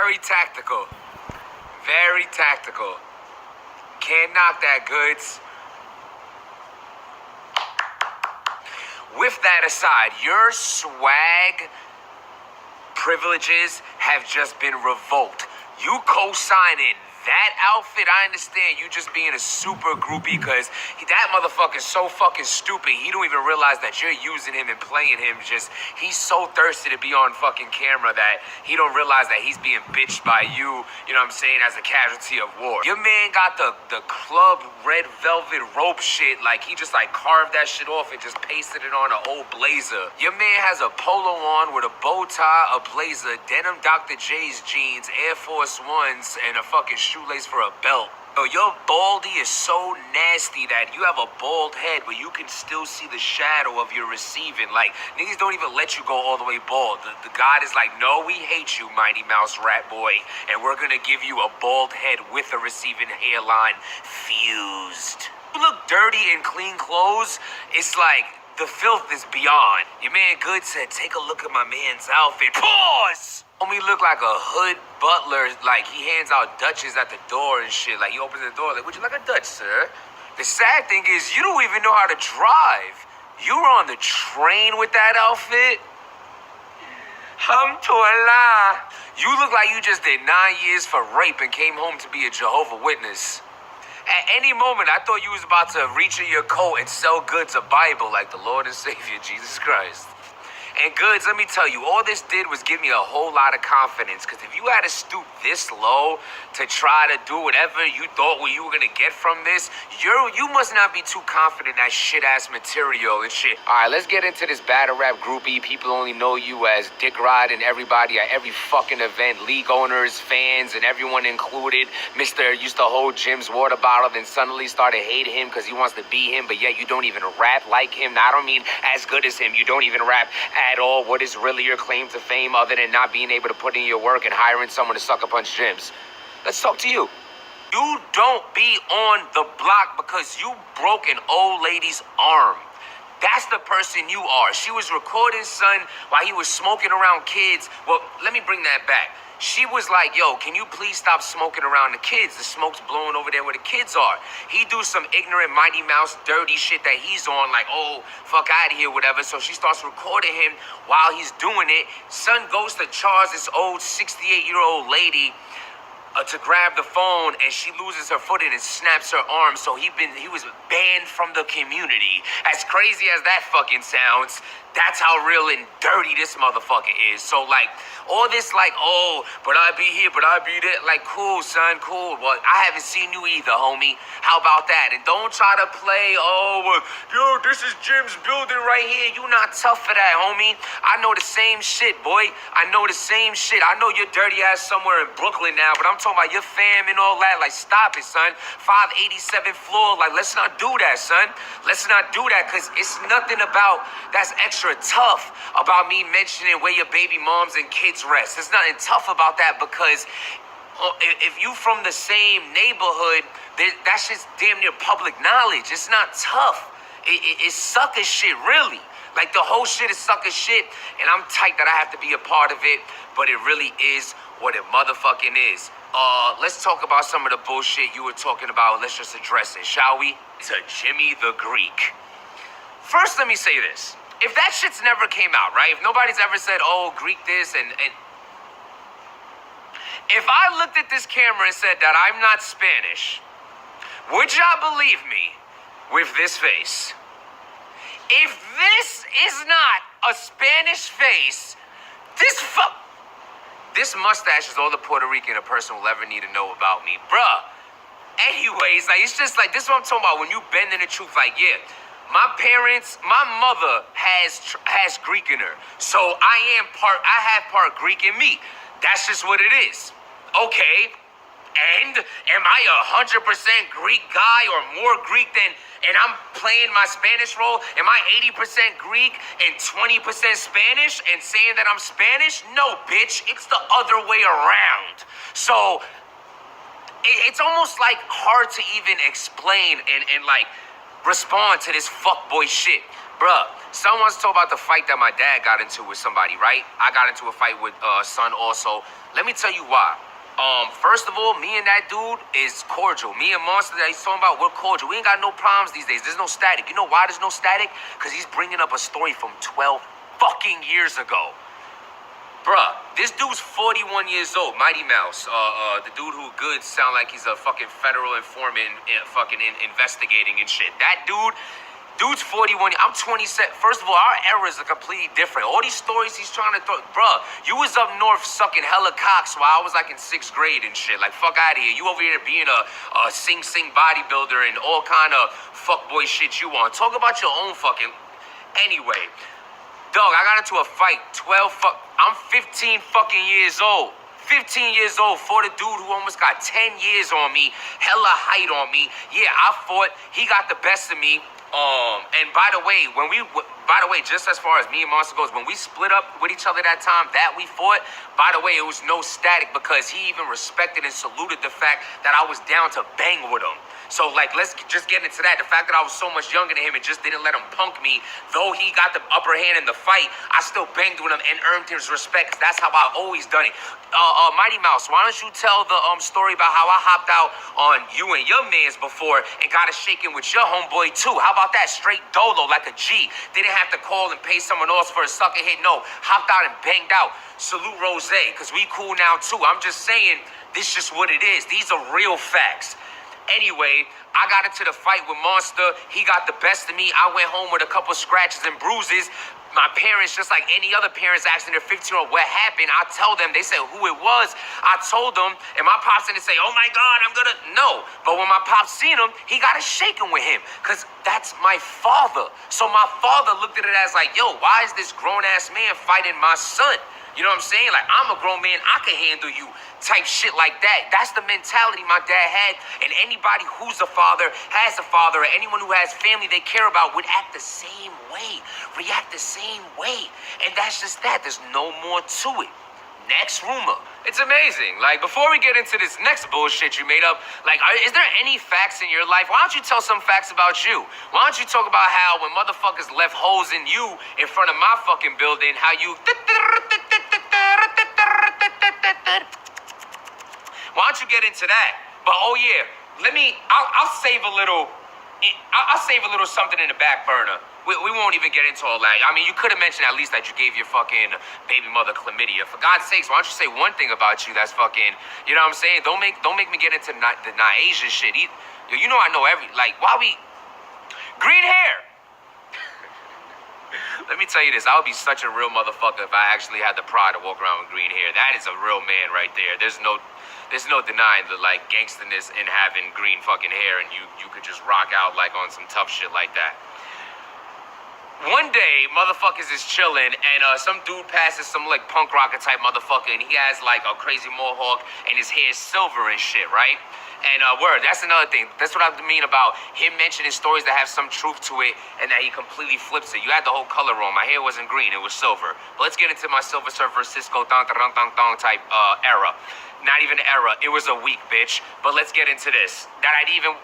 Very tactical. Very tactical. Can't knock that, Goodz. With that aside, your swag privileges have just been revoked. You co-signing that outfit, I understand you just being a super groupie because that motherfucker's so fucking stupid. He don't even realize that you're using him and playing him. He's so thirsty to be on fucking camera that he don't realize that he's being bitched by you know what I'm saying, as a casualty of war. Your man got the club red velvet rope shit, like he just like carved that shit off and just pasted it on an old blazer. Your man has a polo on with a bow tie, a blazer, denim Dr. J's jeans, Air Force Ones, and a fucking shoelace for a belt. Yo, your baldy is so nasty that you have a bald head, but you can still see the shadow of your receiving. Like, niggas don't even let you go all the way bald. The God is like, no, we hate you, Mighty Mouse Rat Boy, and we're gonna give you a bald head with a receiving hairline fused. You look dirty in clean clothes, it's like the filth is beyond. Your man Goodz said, take a look at my man's outfit. Pause! Homie look like a hood butler, like he hands out Dutches at the door and shit. Like he opens the door, like, would you like a Dutch, sir? The sad thing is, you don't even know how to drive. You were on the train with that outfit? Hamdulillah. You look like you just did 9 years for rape and came home to be a Jehovah's Witness. At any moment, I thought you was about to reach in your coat and sell Goodz a Bible like the Lord and Savior, Jesus Christ. And Goodz, let me tell you, all this did was give me a whole lot of confidence. Because if you had to stoop this low to try to do whatever you thought you were going to get from this, you must not be too confident in that shit-ass material and shit. All right, let's get into this battle rap groupie. People only know you as Dick Rod and everybody at every fucking event. League owners, fans, and everyone included. Mr. used to hold Jimz water bottle, then suddenly started hating him because he wants to be him, but yet you don't even rap like him. Now, I don't mean as good as him. You don't even rap at all. What is really your claim to fame other than not being able to put in your work and hiring someone to sucker punch Jimz? Let's talk to you. You don't be on the block because you broke an old lady's arm. That's the person you are. She was recording son while he was smoking around kids. Well, let me bring that back. She was like, yo, can you please stop smoking around the kids? The smoke's blowing over there where the kids are. He do some ignorant Mighty Mouse dirty shit that he's on, like, oh, fuck out of here, whatever. So she starts recording him while he's doing it. Son goes to charge this old 68-year-old lady to grab the phone, and she loses her footing and snaps her arm. So he was banned from the community. As crazy as that fucking sounds, that's how real and dirty this motherfucker is. So, like, all this, like, oh, but I be here, but I be there. Like, cool, son, cool. Well, I haven't seen you either, homie. How about that? And don't try to play, oh, yo, this is Jim's building right here. You not tough for that, homie. I know the same shit, boy. I know the same shit. I know your dirty ass somewhere in Brooklyn now, but I'm talking about your fam and all that. Like, stop it, son. 587th floor. Like, let's not do that, son. Let's not do that, because it's nothing about that's extra tough about me mentioning where your baby moms and kids rest. There's nothing tough about that, because if you from the same neighborhood, that's just damn near public knowledge. It's not tough. It's sucker shit, really. Like, the whole shit is sucker shit, and I'm tight that I have to be a part of it, but it really is what it motherfucking is. Let's talk about some of the bullshit you were talking about. Let's just address it, shall we? To Jimmy the Greek. First, let me say this. If that shit's never came out, right? If nobody's ever said, oh, Greek this, and if I looked at this camera and said that I'm not Spanish, would y'all believe me with this face? If this is not a Spanish face, this mustache is all the Puerto Rican a person will ever need to know about me. Bruh. Anyways, like, it's just like, this is what I'm talking about when you bend in the truth. Like, yeah, my mother has Greek in her. So I have part Greek in me. That's just what it is. Okay. And am I 100% Greek guy or more Greek than, and I'm playing my Spanish role? Am I 80% Greek and 20% Spanish and saying that I'm Spanish? No, bitch. It's the other way around. So it's almost like hard to even explain and like respond to this fuckboy shit. Bruh, someone's told about the fight that my dad got into with somebody, right? I got into a fight with son also. Let me tell you why. First of all, me and that dude is cordial. Me and Monster that he's talking about, we're cordial. We ain't got no problems these days. There's no static. You know why there's no static? Because he's bringing up a story from 12 fucking years ago. Bruh, this dude's 41 years old, Mighty Mouse. The dude who Goodz sound like he's a fucking federal informant investigating and shit. That dude's 41. I'm 27. First of all, our eras are completely different. All these stories he's trying to throw. Bruh, you was up north sucking hella cocks while I was like in 6th grade and shit. Like, fuck out of here. You over here being a sing bodybuilder and all kind of fuckboy shit you want. Talk about your own fucking... Anyway... Dog, I got into a fight, I'm 15 fucking years old. 15 years old for the dude who almost got 10 years on me, hella height on me. Yeah, I fought. He got the best of me. And by the way, just as far as me and Monster goes, when we split up with each other that time that we fought, by the way, it was no static because he even respected and saluted the fact that I was down to bang with him. So, like, let's just get into that. The fact that I was so much younger than him and just didn't let him punk me, though he got the upper hand in the fight, I still banged with him and earned his respect. That's how I've always done it. Mighty Mouse, why don't you tell the story about how I hopped out on you and your mans before and got a shaking with your homeboy, too? How about that? Straight dolo, like a G. Didn't have to call and pay someone else for a sucker hit. No, hopped out and banged out. Salute Rose, because we cool now, too. I'm just saying, this is just what it is. These are real facts. Anyway, I got into the fight with Monster. He got the best of me. I went home with a couple scratches and bruises. My parents, just like any other parents asking their 15-year-old what happened, I tell them, they said who it was. I told them, and my pops didn't say, oh my God, I'm gonna, no. But when my pops seen him, he got a shaking with him, because that's my father. So my father looked at it as like, yo, why is this grown-ass man fighting my son? You know what I'm saying? Like, I'm a grown man, I can handle you, type shit like that. That's the mentality my dad had, and anybody who's a father, has a father, or anyone who has family they care about would act the same way, react the same way. And that's just that. There's no more to it. Next rumor. It's amazing. Like, before we get into this next bullshit you made up, like, is there any facts in your life? Why don't you tell some facts about you? Why don't you talk about how when motherfuckers left holes in you in front of my fucking building, how you... Why don't you get into that? But oh yeah, I'll save a little. I'll save a little something in the back burner. We won't even get into all that. I mean, you could have mentioned at least that you gave your fucking baby mother chlamydia. For God's sakes, why don't you say one thing about you that's fucking, you know what I'm saying? Don't make me get into the Nasia shit. You know I know why we... Green hair! Let me tell you this, I would be such a real motherfucker if I actually had the pride to walk around with green hair. That is a real man right there. There's no denying the, like, gangsterness in having green fucking hair, and you could just rock out, like, on some tough shit like that. One day, motherfuckers is chilling, and some dude passes some, like, punk rocker type motherfucker, and he has, like, a crazy mohawk, and his hair is silver and shit, right? And word, that's another thing. That's what I mean about him mentioning stories that have some truth to it and that he completely flips it. You had the whole color wrong. My hair wasn't green, it was silver. But let's get into my Silver Surfer Cisco thong type era. Not even era, it was a week, bitch. But let's get into this. That I'd even...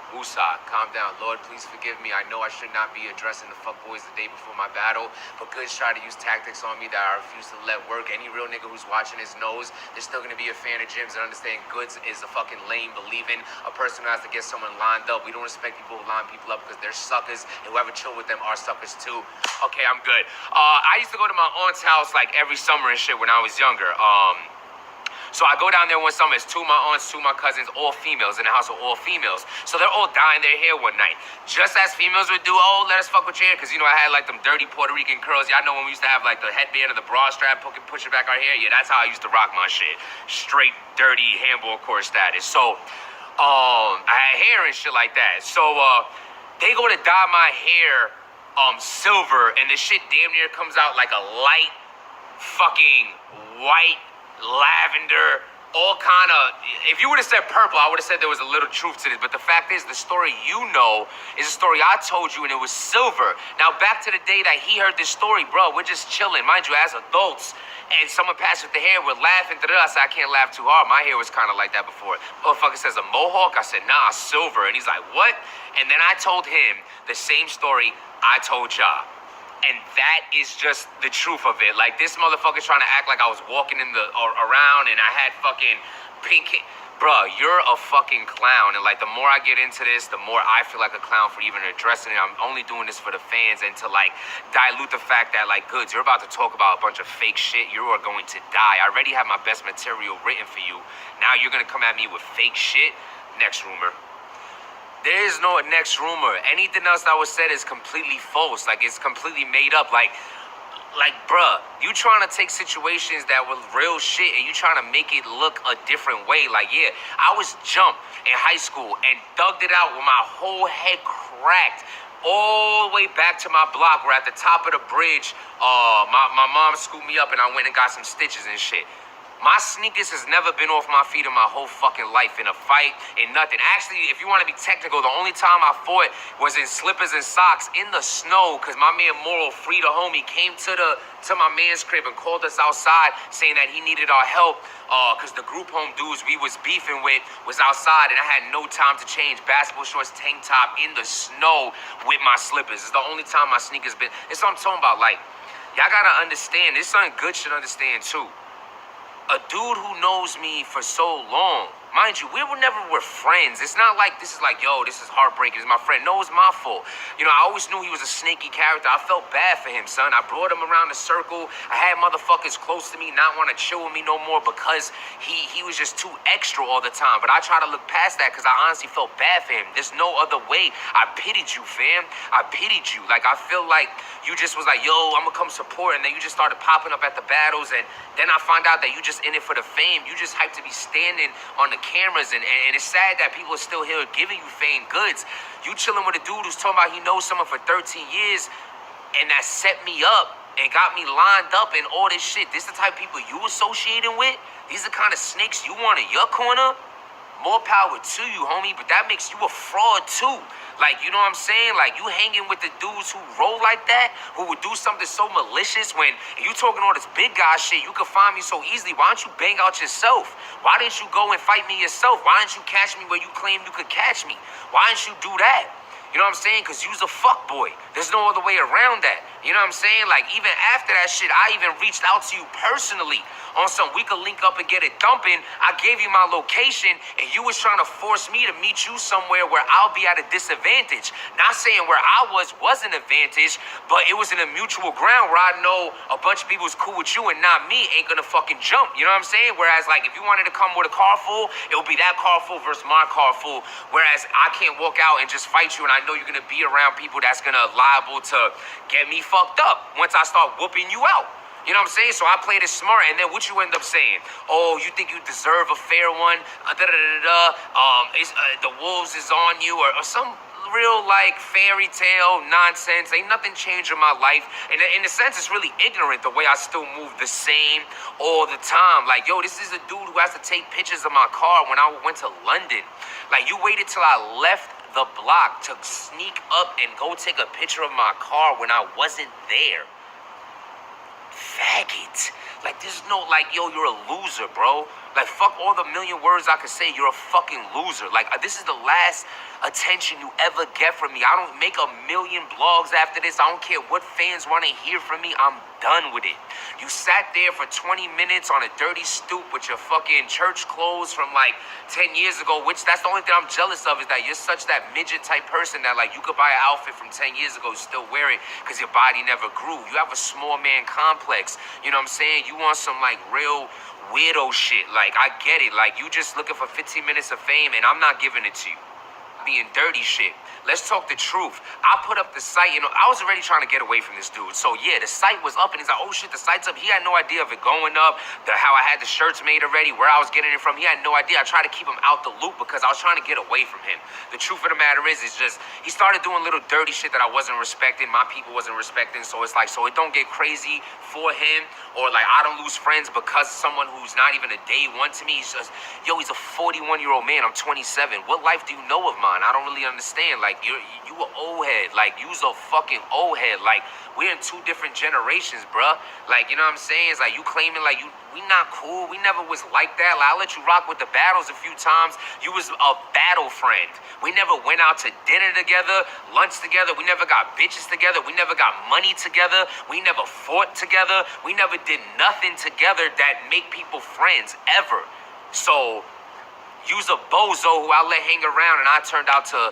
Woosah, calm down. Lord, please forgive me. I know I should not be addressing the fuckboys the day before my battle, but Goodz tried to use tactics on me that I refuse to let work. Any real nigga who's watching his knows they're still gonna be a fan of Jimz and understand Goodz is a fucking lame, believing a person who has to get someone lined up. We don't respect people who line people up because they're suckers, and whoever chill with them are suckers too. Okay, I'm good. I used to go to my aunt's house like every summer and shit when I was younger. So I go down there one summer, it's two of my aunts, two of my cousins, all females, in the house of all females. So they're all dyeing their hair one night. Just as females would do, oh, let us fuck with your hair. Because, you know, I had like them dirty Puerto Rican curls. Y'all know when we used to have like the headband or the bra strap, pushing back our hair. Yeah, that's how I used to rock my shit. Straight, dirty, handball court status. So, I had hair and shit like that. So, they go to dye my hair silver, and the shit damn near comes out like a light fucking white lavender all kind of, if you would have said purple, I would have said there was a little truth to this. But the fact is, the story you know is a story I told you, and it was silver. Now, back to the day that he heard this story, bro, we're just chilling, mind you, as adults. And someone passed with the hair, we're laughing. I said, I can't laugh too hard. My hair was kind of like that before. Motherfucker says a mohawk. I said, nah, silver. And he's like, what? And then I told him the same story I told y'all. And that is just the truth of it. Like, this motherfucker's trying to act like I was walking in the around and I had fucking pink hair. Bruh, you're a fucking clown. And like, the more I get into this, the more I feel like a clown for even addressing it. I'm only doing this for the fans and to like dilute the fact that like, Goodz, you're about to talk about a bunch of fake shit. You are going to die. I already have my best material written for you. Now you're gonna come at me with fake shit? Next rumor. There is no next rumor. Anything else that was said is completely false. Like, it's completely made up. Like, bruh, you trying to take situations that were real shit and you trying to make it look a different way. Like, yeah, I was jumped in high school and thugged it out with my whole head cracked all the way back to my block. We're at the top of the bridge. My mom scooped me up and I went and got some stitches and shit. My sneakers has never been off my feet in my whole fucking life, in a fight, in nothing. Actually, if you want to be technical, the only time I fought was in slippers and socks in the snow, because my man Moral, Free the Homie, came to my man's crib and called us outside saying that he needed our help because the group home dudes we was beefing with was outside and I had no time to change. Basketball shorts, tank top, in the snow with my slippers. It's the only time my sneakers been. It's what I'm talking about. Like, y'all gotta understand, this something Goodz should understand too. A dude who knows me for so long, mind you, we were friends. It's not like this is like, yo, this is heartbreaking. It's my friend. No, it's my fault. You know, I always knew he was a snaky character. I felt bad for him, son. I brought him around the circle. I had motherfuckers close to me not want to chill with me no more because he was just too extra all the time. But I try to look past that because I honestly felt bad for him. There's no other way. I pitied you, fam. I pitied you. Like, I feel like you just was like, yo, I'm going to come support. And then you just started popping up at the battles. And then I find out that you just in it for the fame. You just hyped to be standing on the cameras. And it's sad that people are still here giving you fame. Goodz, you chilling with a dude who's talking about he knows someone for 13 years. And that set me up and got me lined up and all this shit. This the type of people you associating with? These are the kind of snakes you want in your corner? More power to you, homie, but that makes you a fraud too. Like, you know what I'm saying? Like, you hanging with the dudes who roll like that, who would do something so malicious when you talking all this big guy shit, you can find me so easily. Why don't you bang out yourself? Why didn't you go and fight me yourself? Why didn't you catch me where you claim you could catch me? Why didn't you do that? You know what I'm saying? Because you's a fuckboy. There's no other way around that. You know what I'm saying? Like, even after that shit, I even reached out to you personally on some we could link up and get it dumping. I gave you my location, and you was trying to force me to meet you somewhere where I'll be at a disadvantage. Not saying where I was an advantage, but it was in a mutual ground where I know a bunch of people was cool with you and not me ain't gonna fucking jump. You know what I'm saying? Whereas, like, if you wanted to come with a car full, it would be that car full versus my car full. Whereas I can't walk out and just fight you, and I know you're gonna be around people that's gonna liable to get me fucked up once I start whooping you out. You know what I'm saying? So I played it smart, and then what you end up saying? Oh, you think you deserve a fair one? The wolves is on you, or some real like fairy tale nonsense. Ain't nothing changed in my life, and in a sense, it's really ignorant the way I still move the same all the time. Like, yo, this is a dude who has to take pictures of my car when I went to London. Like, you waited till I left the block to sneak up and go take a picture of my car when I wasn't there. Faggot. Like, there's no, like, yo, you're a loser, bro. Like, fuck all the million words I could say. You're a fucking loser. Like, this is the last attention you ever get from me. I don't make a million blogs after this. I don't care what fans want to hear from me. I'm done with it. You sat there for 20 minutes on a dirty stoop with your fucking church clothes from like 10 years ago, which that's the only thing I'm jealous of, is that you're such that midget type person that like you could buy an outfit from 10 years ago, still wear it because your body never grew. You have a small man complex. You know what I'm saying? You want some like real weirdo shit. Like, I get it. Like, you just looking for 15 minutes of fame and I'm not giving it to you. being dirty shit. Let's talk the truth. I put up the site, I was already trying to get away from this dude. So yeah, the site was up and he's like, oh shit, the site's up. He had no idea of it going up, how I had the shirts made already, where I was getting it from. He had no idea. I tried to keep him out the loop because I was trying to get away from him. The truth of the matter is just, he started doing little dirty shit that I wasn't respecting, my people wasn't respecting. So it's like, so it don't get crazy for him, or like I don't lose friends because someone who's not even a day one to me. He's just, yo, he's a 41-year-old man. I'm 27. What life do you know of mine? I don't really understand. Like, you an old head. Like, you's a fucking old head. Like, we're in two different generations, bruh. Like, you know what I'm saying? It's like you claiming like we not cool. We never was like that. Like, I let you rock with the battles a few times. You was a battle friend. We never went out to dinner together, lunch together. We never got bitches together. We never got money together. We never fought together. We never did nothing together that make people friends ever. So, you's a bozo who I let hang around and I turned out to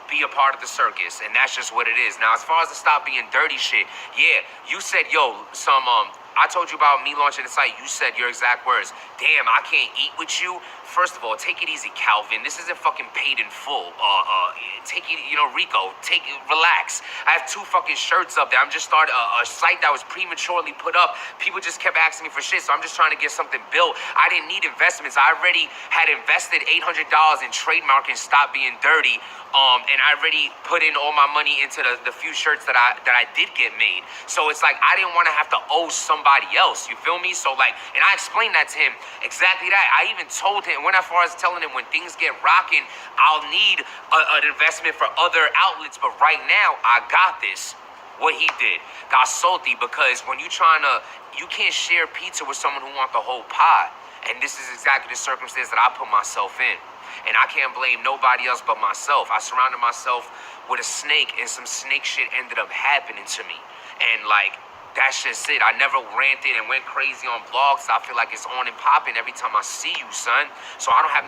be a part of the circus, and that's just what it is. Now, as far as the stop being dirty shit, yeah, you said, yo, I told you about me launching the site. You said your exact words. Damn, I can't eat with you. First of all, take it easy, Calvin. This isn't fucking paid in full. Take it, Rico, relax. I have 2 fucking shirts up there. I'm just starting a site that was prematurely put up. People just kept asking me for shit, so I'm just trying to get something built. I didn't need investments. I already had invested $800 in trademark and Stop Being Dirty. And I already put in all my money into the few shirts that I did get made. So it's like I didn't want to have to owe somebody else. You feel me? So like, and I explained that to him, exactly that. I even told him, went as far as telling him when things get rocking, I'll need an investment for other outlets. But right now, I got this. What he did got salty because when you can't share pizza with someone who wants the whole pot. And this is exactly the circumstance that I put myself in. And I can't blame nobody else but myself. I surrounded myself with a snake, and some snake shit ended up happening to me. And like, that's just it. I never ranted and went crazy on blogs. I feel like it's on and popping every time I see you, son. So I don't have nothing.